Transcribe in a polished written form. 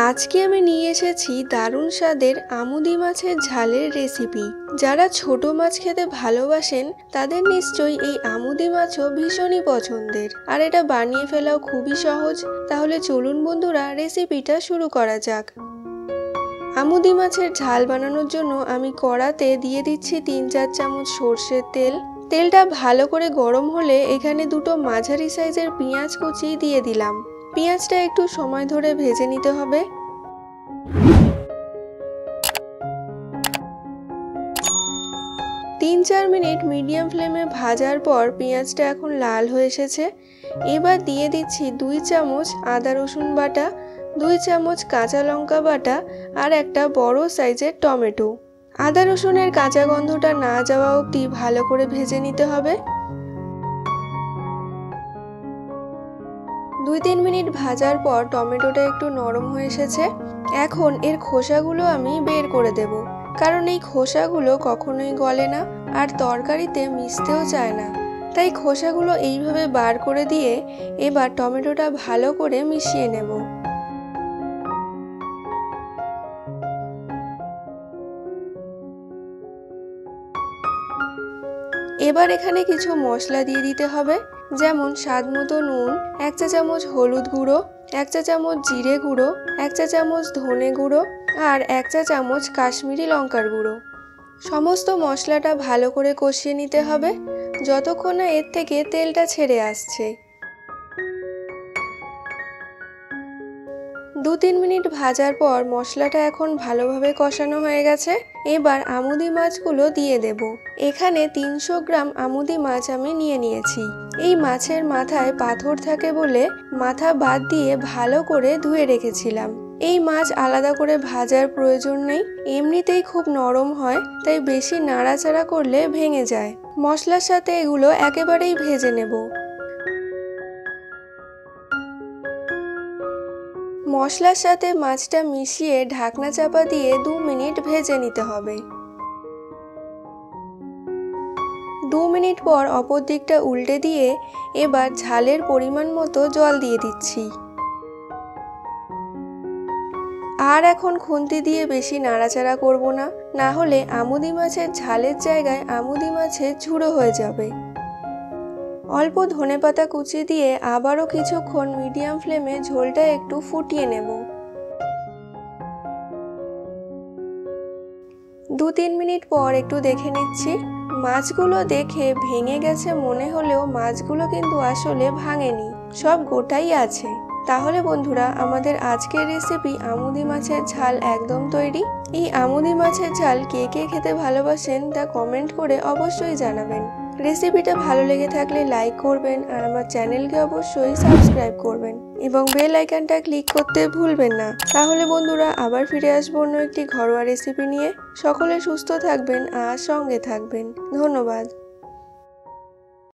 আজকে আমি নিয়ে এসেছি দারুণ স্বাদের আমুদি মাছের ঝালের রেসিপি। যারা ছোট মাছ খেতে ভালোবাসেন তাদের নিশ্চয়ই এই আমুদি মাছও ভীষণই পছন্দের, আর এটা বানিয়ে ফেলাও খুবই সহজ। তাহলে চলুন বন্ধুরা, রেসিপিটা শুরু করা যাক। আমুদি মাছের ঝাল বানানোর জন্য আমি কড়াতে দিয়ে দিচ্ছি 3-4 চামচ সর্ষের তেল। তেলটা ভালো করে গরম হলে এখানে দুটো মাঝারি সাইজের পেঁয়াজ কুচি দিয়ে দিলাম। পেঁয়াজটা একটু সময় ধরে ভেজে নিতে হবে। তিন 4 মিনিট মিডিয়াম ফ্লেমে ভাজার পর পেঁয়াজটা এখন লাল হয়ে এসেছে। এবার দিয়ে দিচ্ছি 2 চামচ আদা রসুন বাটা, 2 চামচ কাঁচা লঙ্কা বাটা আর একটা বড় সাইজের টমেটো। আদা রসুনের কাঁচা গন্ধটা না যাওয়া অবধি ভালো করে ভেজে নিতে হবে। 2-3 মিনিট ভাজার পর টমেটোটা একটু নরম হয়ে এসেছে। এখন এর খোসাগুলো আমি বের করে দেব, কারণ এই খোসাগুলো কখনোই গলে না আর তরকারিতে মিশতেও চায় না। তাই খোসাগুলো এইভাবে বার করে দিয়ে এবার টমেটোটা ভালো করে মিশিয়ে নেব। এবার এখানে কিছু মশলা দিয়ে দিতে হবে, যেমন স্বাদ মতো নুন, 1 চা চামচ হলুদ গুঁড়ো, 1 চা চামচ জিরে গুঁড়ো, 1 চা চামচ ধনে গুঁড়ো আর 1 চা চামচ কাশ্মীরি লঙ্কার গুঁড়ো। সমস্ত মশলাটা ভালো করে কষিয়ে নিতে হবে যতক্ষণ না এর থেকে তেলটা ছেড়ে আসছে। 2-3 মিনিট ভাজার পর মশলাটা এখন ভালোভাবে কষানো হয়ে গেছে। এবার আমুদি মাছগুলো দিয়ে দেব। এখানে 300 গ্রাম আমুদি মাছ আমি নিয়ে নিয়েছি। এই মাছের মাথায় পাথর থাকে বলে মাথা বাদ দিয়ে ভালো করে ধুয়ে রেখেছিলাম। এই মাছ আলাদা করে ভাজার প্রয়োজন নেই, এমনিতেই খুব নরম হয়, তাই বেশি নাড়াচাড়া করলে ভেঙে যায়। মশলার সাথে এগুলো একেবারেই ভেজে নেব। মশলার সাথে মাছটা মিশিয়ে ঢাকনা চাপা দিয়ে 2 মিনিট ভেজে নিতে হবে। 2 মিনিট পর অপর দিকটা উল্টে দিয়ে এবার ঝালের পরিমাণ মতো জল দিয়ে দিচ্ছি। আর এখন খুন্তি দিয়ে বেশি নাড়াচাড়া করব না, না হলে আমুদি মাছের ঝালের জায়গায় আমুদি মাছের ঝুড়ো হয়ে যাবে। অল্প ধনেপাতা কুচি দিয়ে আবারও কিছুক্ষণ মিডিয়াম ফ্লেমে ঝোলটা একটু ফুটিয়ে নেব। 2-3 মিনিট পর একটু দেখে নিচ্ছি। মাছগুলো দেখে ভেঙে গেছে মনে হলেও মাছগুলো কিন্তু আসলে ভাঙেনি, সব গোটাই আছে। তাহলে বন্ধুরা, আমাদের আজকের রেসিপি আমুদি মাছের ঝাল একদম তৈরি। এই আমুদি মাছের ঝাল কে কে খেতে ভালোবাসেন তা কমেন্ট করে অবশ্যই জানাবেন। রেসিপিটা ভালো লেগে থাকলে লাইক করবেন আর আমার চ্যানেলকে অবশ্যই সাবস্ক্রাইব করবেন এবং বেল আইকনটা ক্লিক করতে ভুলবেন না। তাহলে বন্ধুরা, আবার ফিরে আসবো অন্য একটি ঘরোয়া রেসিপি নিয়ে। সকলে সুস্থ থাকবেন আর সঙ্গে থাকবেন। ধন্যবাদ।